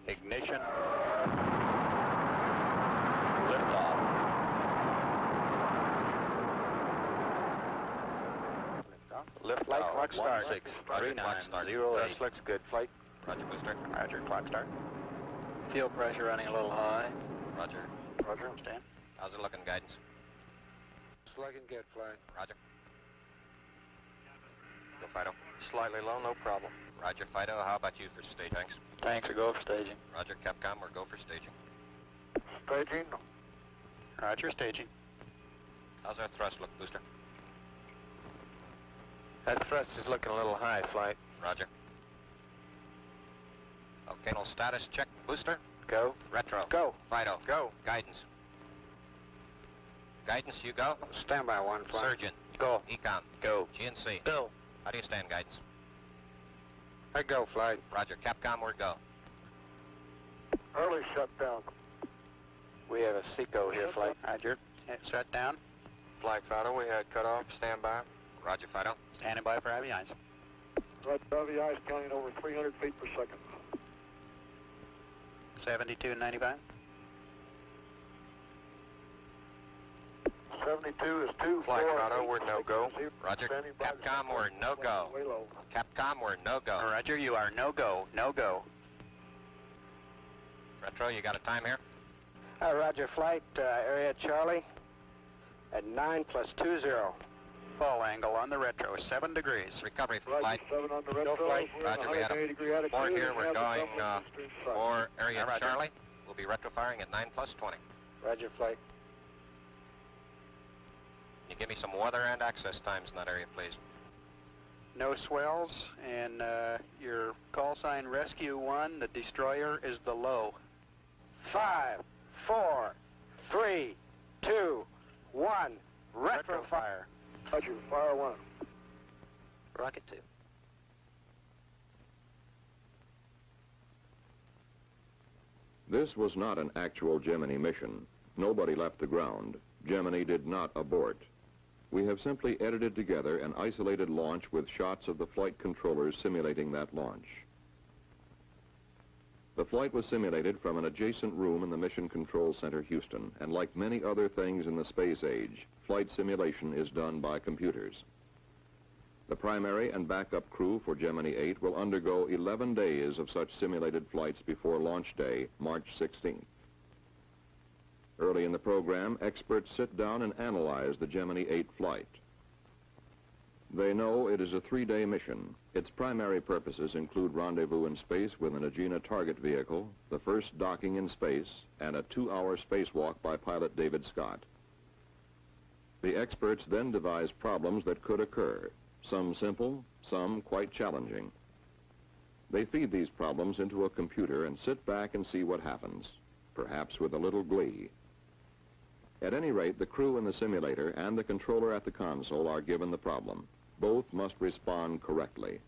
Ignition. Liftoff. Lift flight clock start. 163908. This looks good. Flight. Roger, booster. Roger, clock start. Fuel pressure running a little high. Roger. Roger. Stand. How's it looking, guidance? It's looking good, flight. Roger. Go, Fido. Slightly low, no problem. Roger, Fido. How about you for stage tanks? Tanks are go for staging. Roger, Capcom, we're go for staging. Staging. Roger, staging. How's our thrust look, booster? That thrust is looking a little high, flight. Roger. Okay, no status check, booster. Go. Retro. Go. Fido. Go. Guidance. Guidance, you go. Stand by one, flight. Surgeon. Go. Ecom. Go. GNC. Go. How do you stand, guidance? I go, flight. Roger, Capcom, we're go. Early shutdown. We have a Seco here, flight. Roger. Shut down. Flight Fido, we had cut off. Stand by. Roger, Fido. Standing by for heavy ice. Right, heavy ice coming over 300 feet per second. 7295. 72 is 2, Flight 4, Fido, we're no-go. Roger. Standing by. Capcom, we're no-go. Way low. Capcom, we're no-go. Roger, you are no-go, no-go. Retro, you got a time here? Roger, flight, area Charlie at 9+20. Fall angle on the retro, 7 degrees. Recovery for Roger, flight. 7 on the retro. flight. We're in Roger, we had 180 degree attitude. 4 here, and we're have the going double eastern side. for area Roger. Charlie. We'll be retro firing at 9+20. Roger, flight. Can you give me some weather and access times in that area, please? No swells, and your call sign Rescue 1, the destroyer is the low. 5, 4, 3, 2, 1. Retro fire. Roger, fire 1. Rocket 2. This was not an actual Gemini mission. Nobody left the ground. Gemini did not abort. We have simply edited together an isolated launch with shots of the flight controllers simulating that launch. The flight was simulated from an adjacent room in the Mission Control Center, Houston, and like many other things in the space age, flight simulation is done by computers. The primary and backup crew for Gemini 8 will undergo 11 days of such simulated flights before launch day, March 16th. Early in the program, experts sit down and analyze the Gemini 8 flight. They know it is a 3-day mission. Its primary purposes include rendezvous in space with an Agena target vehicle, the first docking in space, and a 2-hour spacewalk by pilot David Scott. The experts then devise problems that could occur, some simple, some quite challenging. They feed these problems into a computer and sit back and see what happens, perhaps with a little glee. At any rate, the crew in the simulator and the controller at the console are given the problem. Both must respond correctly.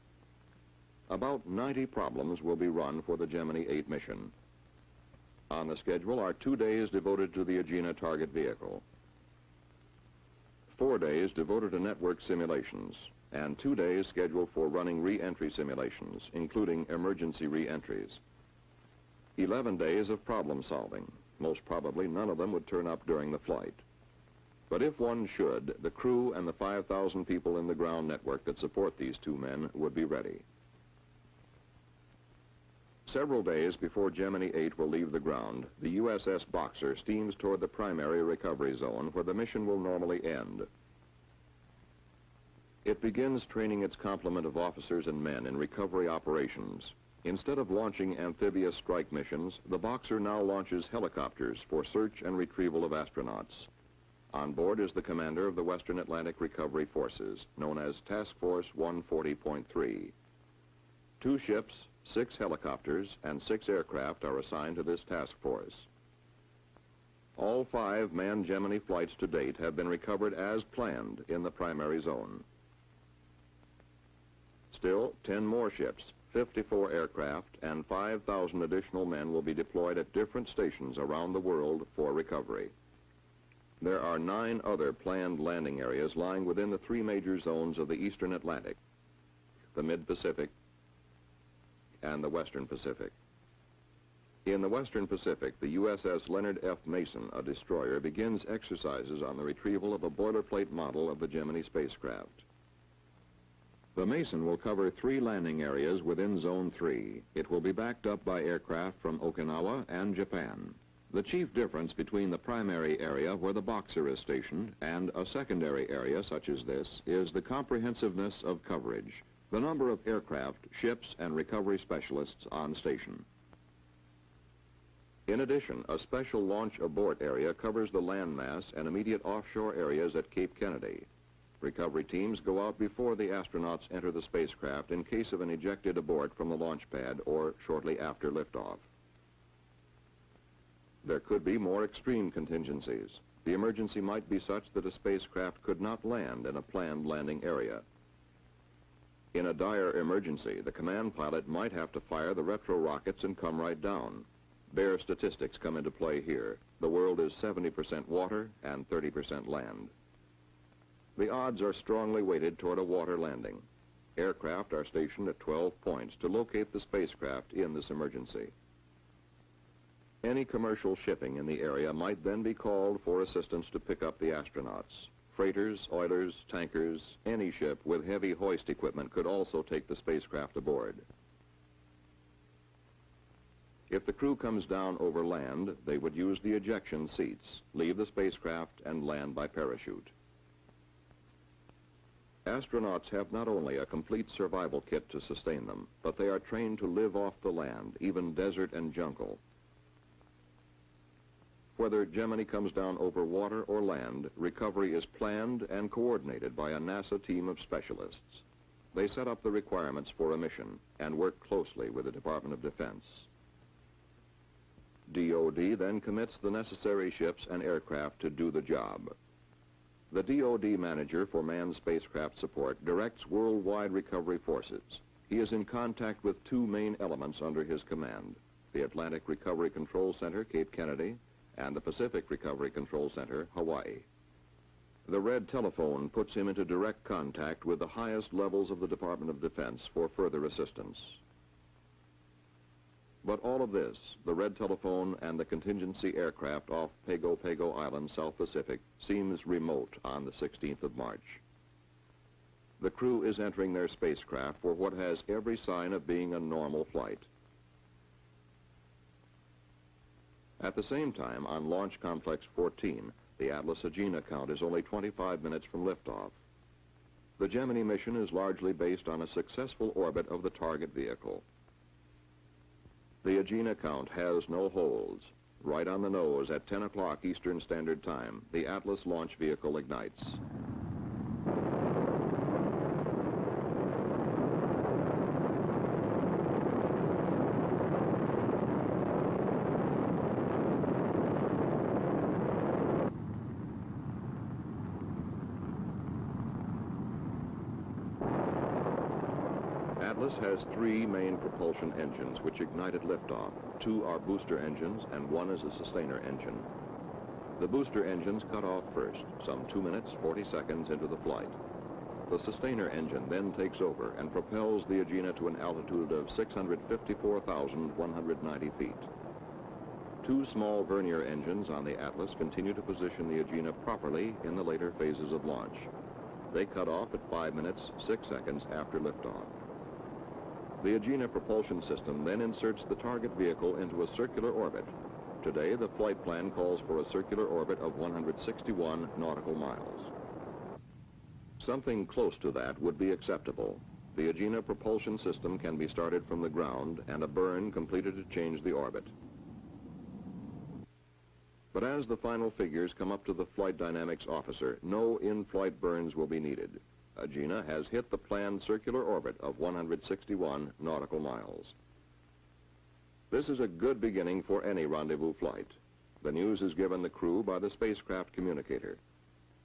About 90 problems will be run for the Gemini 8 mission. On the schedule are 2 days devoted to the Agena target vehicle, 4 days devoted to network simulations, and 2 days scheduled for running re-entry simulations, including emergency re-entries. 11 days of problem solving. Most probably none of them would turn up during the flight. But if one should, the crew and the 5,000 people in the ground network that support these 2 men would be ready. Several days before Gemini 8 will leave the ground, the USS Boxer steams toward the primary recovery zone where the mission will normally end. It begins training its complement of officers and men in recovery operations. Instead of launching amphibious strike missions, the Boxer now launches helicopters for search and retrieval of astronauts. On board is the commander of the Western Atlantic Recovery Forces, known as Task Force 140.3. 2 ships, 6 helicopters, and 6 aircraft are assigned to this task force. All 5 manned Gemini flights to date have been recovered as planned in the primary zone. Still, 10 more ships, 54 aircraft, and 5,000 additional men will be deployed at different stations around the world for recovery. There are 9 other planned landing areas lying within the 3 major zones of the Eastern Atlantic, the Mid-Pacific, and the Western Pacific. In the Western Pacific, the USS Leonard F. Mason, a destroyer, begins exercises on the retrieval of a boilerplate model of the Gemini spacecraft. The Mason will cover 3 landing areas within Zone 3. It will be backed up by aircraft from Okinawa and Japan. The chief difference between the primary area where the Boxer is stationed and a secondary area such as this is the comprehensiveness of coverage, the number of aircraft, ships, and recovery specialists on station. In addition, a special launch abort area covers the landmass and immediate offshore areas at Cape Kennedy. Recovery teams go out before the astronauts enter the spacecraft in case of an ejected abort from the launch pad or shortly after liftoff. There could be more extreme contingencies. The emergency might be such that a spacecraft could not land in a planned landing area. In a dire emergency, the command pilot might have to fire the retro rockets and come right down. Bare statistics come into play here. The world is 70% water and 30% land. The odds are strongly weighted toward a water landing. Aircraft are stationed at 12 points to locate the spacecraft in this emergency. Any commercial shipping in the area might then be called for assistance to pick up the astronauts. Freighters, oilers, tankers, any ship with heavy hoist equipment could also take the spacecraft aboard. If the crew comes down over land, they would use the ejection seats, leave the spacecraft, and land by parachute. Astronauts have not only a complete survival kit to sustain them, but they are trained to live off the land, even desert and jungle. Whether Gemini comes down over water or land, recovery is planned and coordinated by a NASA team of specialists. They set up the requirements for a mission and work closely with the Department of Defense. DoD then commits the necessary ships and aircraft to do the job. The DoD manager for manned spacecraft support directs worldwide recovery forces. He is in contact with 2 main elements under his command, the Atlantic Recovery Control Center, Cape Kennedy, and the Pacific Recovery Control Center, Hawaii. The red telephone puts him into direct contact with the highest levels of the Department of Defense for further assistance. But all of this, the red telephone and the contingency aircraft off Pago Pago Island, South Pacific, seems remote on the 16th of March. The crew is entering their spacecraft for what has every sign of being a normal flight. At the same time, on Launch Complex 14, the Atlas Agena count is only 25 minutes from liftoff. The Gemini mission is largely based on a successful orbit of the target vehicle. The Agena count has no holes. Right on the nose at 10 o'clock Eastern Standard Time, the Atlas launch vehicle ignites. Atlas has 3 main propulsion engines which ignite at liftoff. 2 are booster engines and 1 is a sustainer engine. The booster engines cut off first, some 2 minutes, 40 seconds into the flight. The sustainer engine then takes over and propels the Agena to an altitude of 654,190 feet. 2 small vernier engines on the Atlas continue to position the Agena properly in the later phases of launch. They cut off at 5 minutes, 6 seconds after liftoff. The Agena propulsion system then inserts the target vehicle into a circular orbit. Today, the flight plan calls for a circular orbit of 161 nautical miles. Something close to that would be acceptable. The Agena propulsion system can be started from the ground and a burn completed to change the orbit. But as the final figures come up to the flight dynamics officer, no in-flight burns will be needed. Agena has hit the planned circular orbit of 161 nautical miles. This is a good beginning for any rendezvous flight. The news is given the crew by the spacecraft communicator.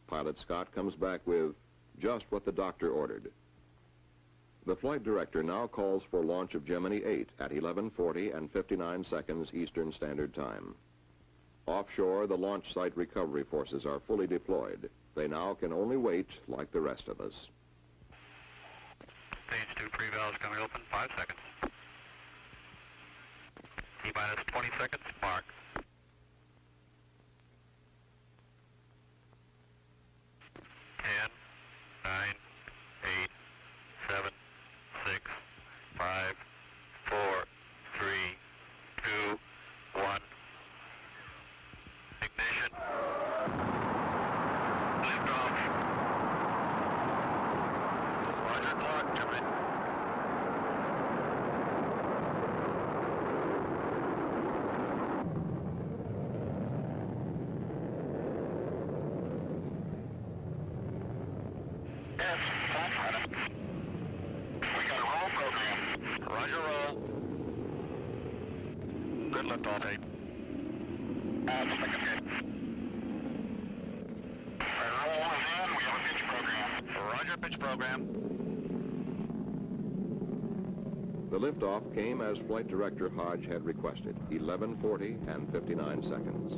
Pilot Scott comes back with just what the doctor ordered. The flight director now calls for launch of Gemini VIII at 11:40 and 59 seconds Eastern Standard Time. Offshore, the launch site recovery forces are fully deployed. They now can only wait like the rest of us. Stage 2 pre-valves coming open, 5 seconds. T-minus minutes, 20 seconds, mark. 10, 9, 8, 7, 6, 5, 4, 3, 2, 1. Ignition. Liftoff. Roger, clock, Gemini. Yes, that's right. We got a roll program. Roger, roll. Good liftoff, 8. Second hit. Roll is in. We have a pitch program. Roger, pitch program. The liftoff came as Flight Director Hodge had requested, 11:40 and 59 seconds.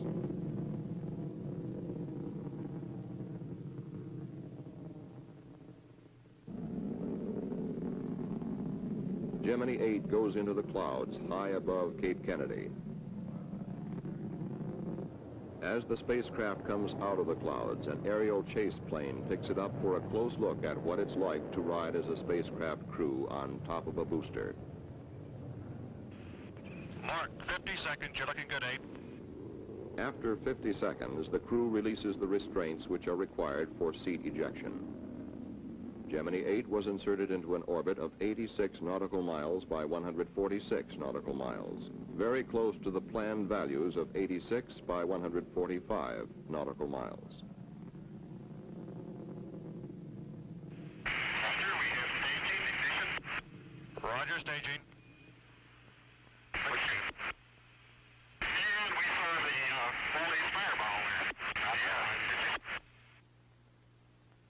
Gemini 8 goes into the clouds high above Cape Kennedy. As the spacecraft comes out of the clouds, an aerial chase plane picks it up for a close look at what it's like to ride as a spacecraft crew on top of a booster. Mark, 50 seconds. You're looking good, 8. After 50 seconds, the crew releases the restraints which are required for seat ejection. Gemini 8 was inserted into an orbit of 86 nautical miles by 146 nautical miles, very close to the planned values of 86 by 145 nautical miles. Roger, we have staging, ignition. Roger, staging. And we saw the Foley's fireball there. Yeah.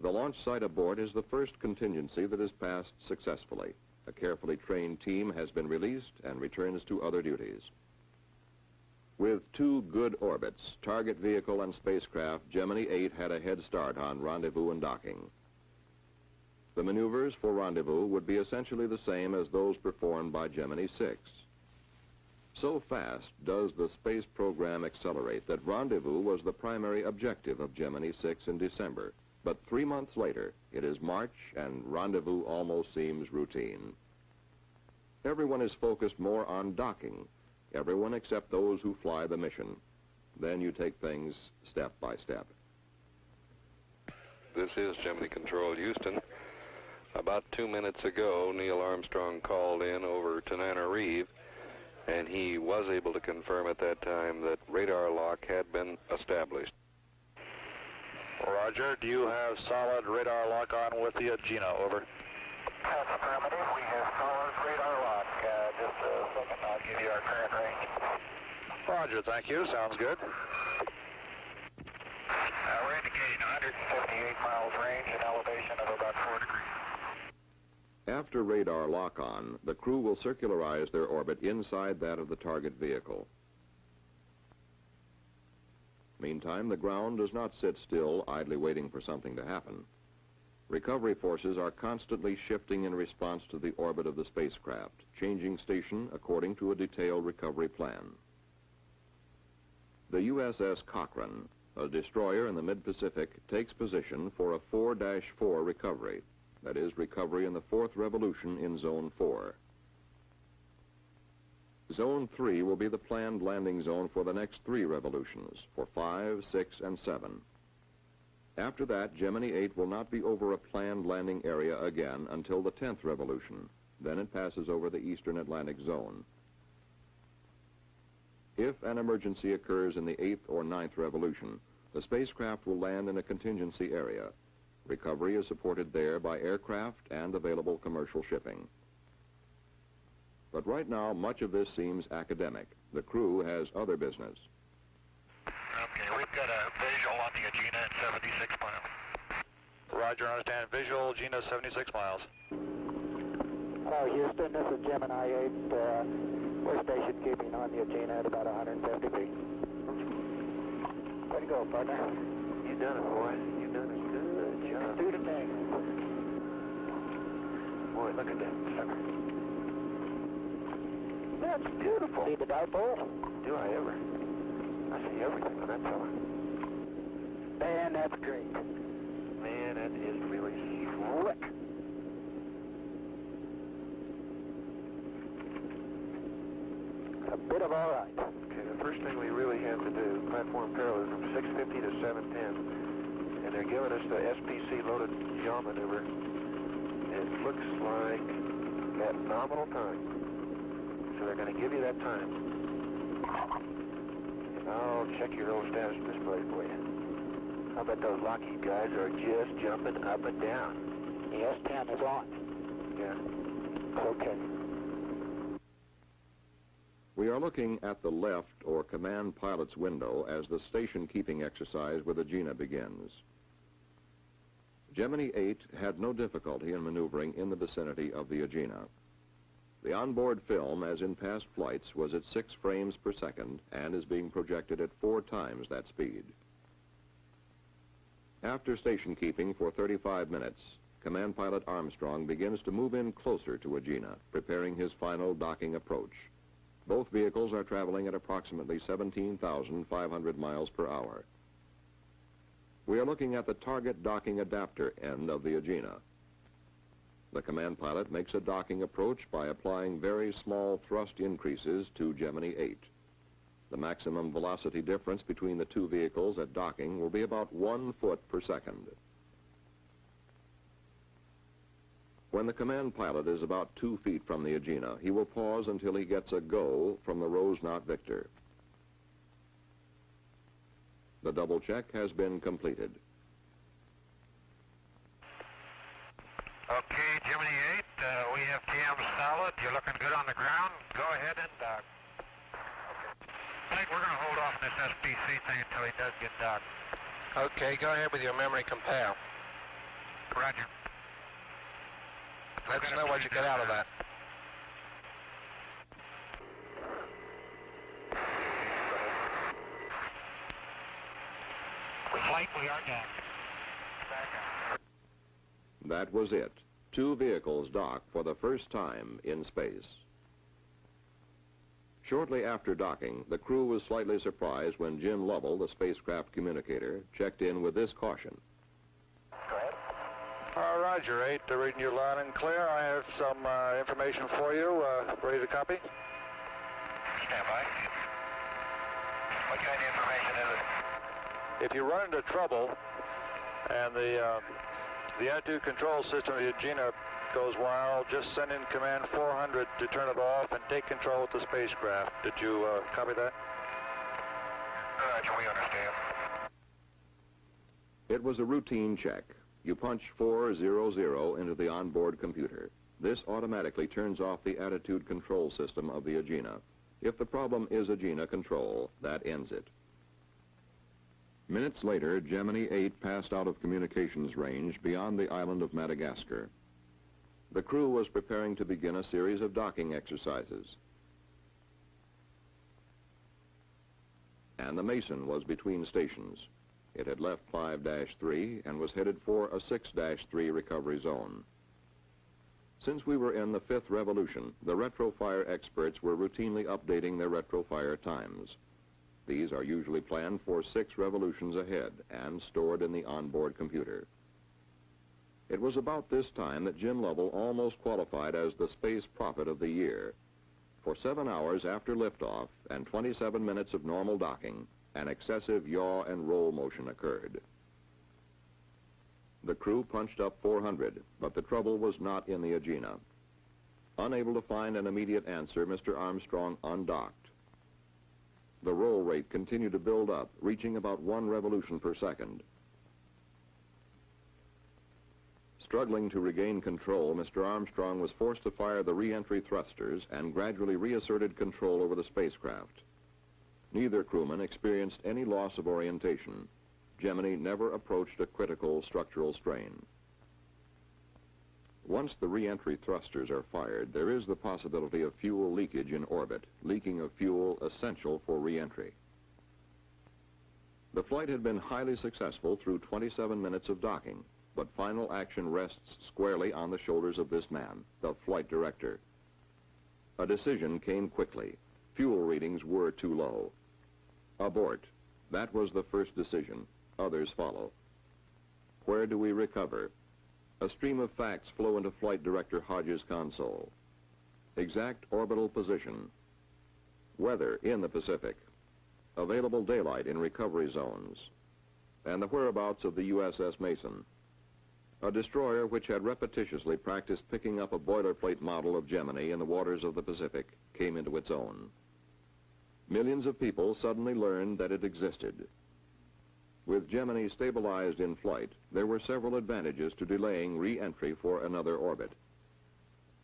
The launch site aboard is the first contingency that is passed successfully. A carefully trained team has been released and returns to other duties. With 2 good orbits, target vehicle and spacecraft, Gemini 8 had a head start on rendezvous and docking. The maneuvers for rendezvous would be essentially the same as those performed by Gemini 6. So fast does the space program accelerate that rendezvous was the primary objective of Gemini 6 in December. But 3 months later, it is March and rendezvous almost seems routine. Everyone is focused more on docking, everyone except those who fly the mission. Then you take things step by step. This is Gemini Control Houston. About 2 minutes ago, Neil Armstrong called in over Tananarive, and he was able to confirm at that time that radar lock had been established. Roger, do you have solid radar lock on with the Agena, over? That's affirmative. We have solid radar lock. Just a second, I'll give you our current range. Roger, thank you. Sounds good. We're indicating 158 miles range and elevation of about 4 degrees. After radar lock-on, the crew will circularize their orbit inside that of the target vehicle. Meantime, the ground does not sit still, idly waiting for something to happen. Recovery forces are constantly shifting in response to the orbit of the spacecraft, changing station according to a detailed recovery plan. The USS Cochrane, a destroyer in the mid-Pacific, takes position for a 4-4 recovery, that is, recovery in the 4th revolution in Zone 4. Zone 3 will be the planned landing zone for the next 3 revolutions, for 5, 6, and 7. After that, Gemini 8 will not be over a planned landing area again until the 10th revolution. Then it passes over the Eastern Atlantic Zone. If an emergency occurs in the 8th or 9th revolution, the spacecraft will land in a contingency area. Recovery is supported there by aircraft and available commercial shipping. But right now, much of this seems academic. The crew has other business. Okay, we've got a visual on the Agena at 76 miles. Roger, understand. Visual, Agena 76 miles. Hello, Houston. This is Gemini 8. We're station keeping on the Agena at about 150 feet. Way to go, partner. You done it, boy. You done a good job. Do the thing. Boy, look at that sucker. Yeah, That's beautiful. See the dipole? Do I ever? I see everything on that fella. Man, that's great. Man, that is really slick. A bit of all right. Okay, the first thing we really have to do, platform parallelism, 650 to 710. And they're giving us the SPC loaded yaw maneuver. It looks like at nominal time. So they're going to give you that time. And I'll check your little status display for you. I bet those Lockheed guys are just jumping up and down. The S10 is on. Yeah. Okay. We are looking at the left or command pilot's window as the station keeping exercise with Agena begins. Gemini VIII had no difficulty in maneuvering in the vicinity of the Agena. The onboard film, as in past flights, was at 6 frames per second and is being projected at 4 times that speed. After station keeping for 35 minutes, Command Pilot Armstrong begins to move in closer to Agena, preparing his final docking approach. Both vehicles are traveling at approximately 17,500 miles per hour. We are looking at the target docking adapter end of the Agena. The command pilot makes a docking approach by applying very small thrust increases to Gemini VIII. The maximum velocity difference between the two vehicles at docking will be about 1 foot per second. When the command pilot is about 2 feet from the Agena, he will pause until he gets a go from the Rose Knot Victor. The double check has been completed. Okay, Gemini VIII, we have TM solid. You're looking good on the ground. Go ahead and dock. I think we're going to hold off on this SPC thing until he does get docked. Okay, go ahead with your memory compare. Roger. Let us know what you get out of that. Flight, we are down. That was it. 2 vehicles dock for the first time in space. Shortly after docking, the crew was slightly surprised when Jim Lovell, the spacecraft communicator, checked in with this caution. Roger, 8, reading you loud and clear. I have some information for you. Ready to copy? Stand by. What kind of information is it? If you run into trouble and the attitude control system of the Agena goes wild, just send in command 400 to turn it off and take control of the spacecraft. Did you copy that? Roger, we understand. It was a routine check. You punch 400 into the onboard computer. This automatically turns off the attitude control system of the Agena. If the problem is Agena control, that ends it. Minutes later, Gemini VIII passed out of communications range beyond the island of Madagascar. The crew was preparing to begin a series of docking exercises. And the Mason was between stations. It had left 5-3 and was headed for a 6-3 recovery zone. Since we were in the 5th revolution, the retrofire experts were routinely updating their retrofire times. These are usually planned for 6 revolutions ahead and stored in the onboard computer. It was about this time that Jim Lovell almost qualified as the space prophet of the year. For 7 hours after liftoff and 27 minutes of normal docking, an excessive yaw and roll motion occurred. The crew punched up 400, but the trouble was not in the Agena. Unable to find an immediate answer, Mr. Armstrong undocked. The roll rate continued to build up, reaching about 1 revolution per second. Struggling to regain control, Mr. Armstrong was forced to fire the re-entry thrusters and gradually reasserted control over the spacecraft. Neither crewman experienced any loss of orientation. Gemini never approached a critical structural strain. Once the re-entry thrusters are fired, there is the possibility of fuel leakage in orbit, leaking of fuel essential for re-entry. The flight had been highly successful through 27 minutes of docking, but final action rests squarely on the shoulders of this man, the flight director. A decision came quickly. Fuel readings were too low. Abort. That was the first decision. Others follow. Where do we recover? A stream of facts flow into Flight Director Hodges' console. Exact orbital position. Weather in the Pacific. Available daylight in recovery zones. And the whereabouts of the USS Mason. A destroyer which had repetitiously practiced picking up a boilerplate model of Gemini in the waters of the Pacific came into its own. Millions of people suddenly learned that it existed. With Gemini stabilized in flight, there were several advantages to delaying re-entry for another orbit.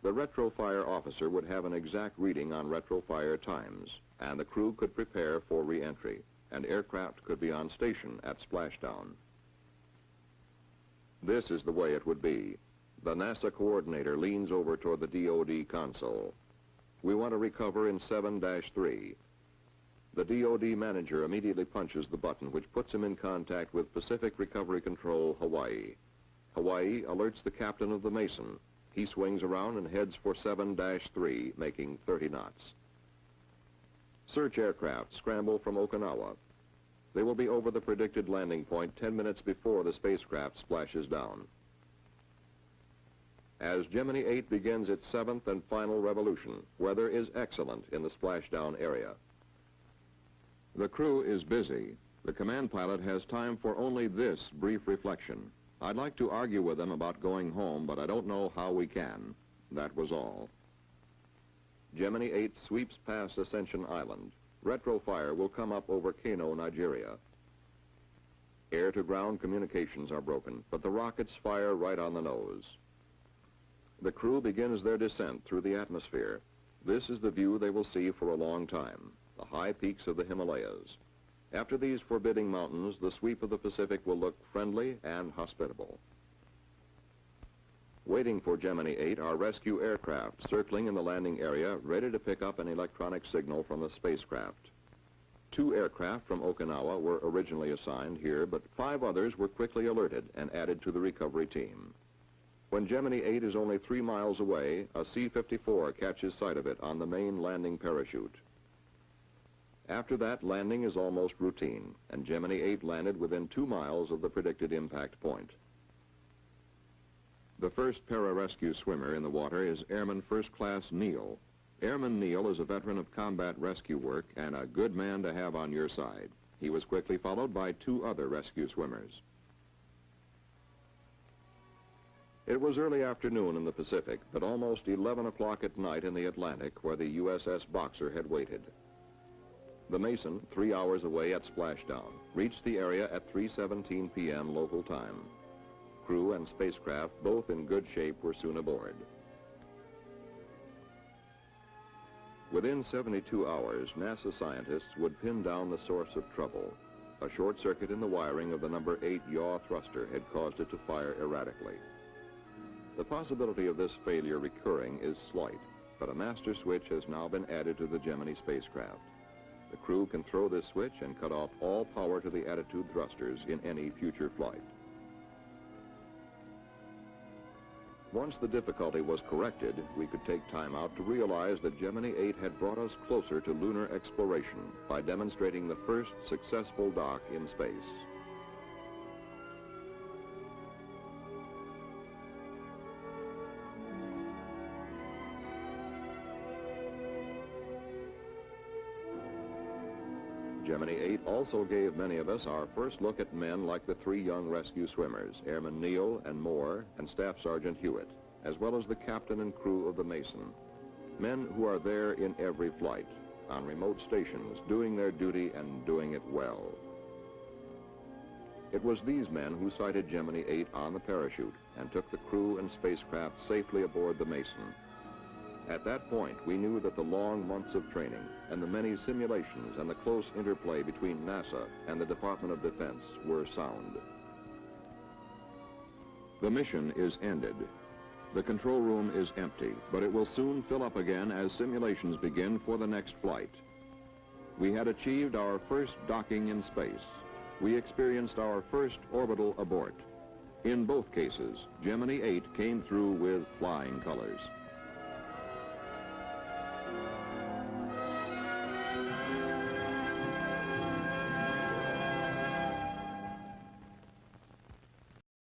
The retrofire officer would have an exact reading on retrofire times, and the crew could prepare for re-entry, and aircraft could be on station at splashdown. This is the way it would be. The NASA coordinator leans over toward the DoD console. We want to recover in 7-3. The DoD manager immediately punches the button which puts him in contact with Pacific Recovery Control, Hawaii. Hawaii alerts the captain of the Mason. He swings around and heads for 7-3, making 30 knots. Search aircraft scramble from Okinawa. They will be over the predicted landing point 10 minutes before the spacecraft splashes down. As Gemini 8 begins its 7th and final revolution, weather is excellent in the splashdown area. The crew is busy. The command pilot has time for only this brief reflection. I'd like to argue with them about going home, but I don't know how we can. That was all. Gemini 8 sweeps past Ascension Island. Retrofire will come up over Kano, Nigeria. Air-to-ground communications are broken, but the rockets fire right on the nose. The crew begins their descent through the atmosphere. This is the view they will see for a long time, the high peaks of the Himalayas. After these forbidding mountains, the sweep of the Pacific will look friendly and hospitable. Waiting for Gemini 8 are rescue aircraft circling in the landing area, ready to pick up an electronic signal from the spacecraft. 2 aircraft from Okinawa were originally assigned here, but 5 others were quickly alerted and added to the recovery team. When Gemini 8 is only 3 miles away, a C-54 catches sight of it on the main landing parachute. After that, landing is almost routine, and Gemini 8 landed within 2 miles of the predicted impact point. The first pararescue swimmer in the water is Airman First Class Neal. Airman Neal is a veteran of combat rescue work and a good man to have on your side. He was quickly followed by 2 other rescue swimmers. It was early afternoon in the Pacific, but almost 11 o'clock at night in the Atlantic, where the USS Boxer had waited. The Mason, 3 hours away at splashdown, reached the area at 3:17 p.m. local time. Crew and spacecraft, both in good shape, were soon aboard. Within 72 hours, NASA scientists would pin down the source of trouble. A short circuit in the wiring of the number 8 yaw thruster had caused it to fire erratically. The possibility of this failure recurring is slight, but a master switch has now been added to the Gemini spacecraft. The crew can throw this switch and cut off all power to the attitude thrusters in any future flight. Once the difficulty was corrected, we could take time out to realize that Gemini 8 had brought us closer to lunar exploration by demonstrating the first successful dock in space. Gemini 8 also gave many of us our first look at men like the 3 young rescue swimmers, Airman Neal and Moore and Staff Sergeant Hewitt, as well as the captain and crew of the Mason. Men who are there in every flight, on remote stations, doing their duty and doing it well. It was these men who sighted Gemini 8 on the parachute and took the crew and spacecraft safely aboard the Mason. At that point, we knew that the long months of training and the many simulations and the close interplay between NASA and the Department of Defense were sound. The mission is ended. The control room is empty, but it will soon fill up again as simulations begin for the next flight. We had achieved our first docking in space. We experienced our first orbital abort. In both cases, Gemini 8 came through with flying colors.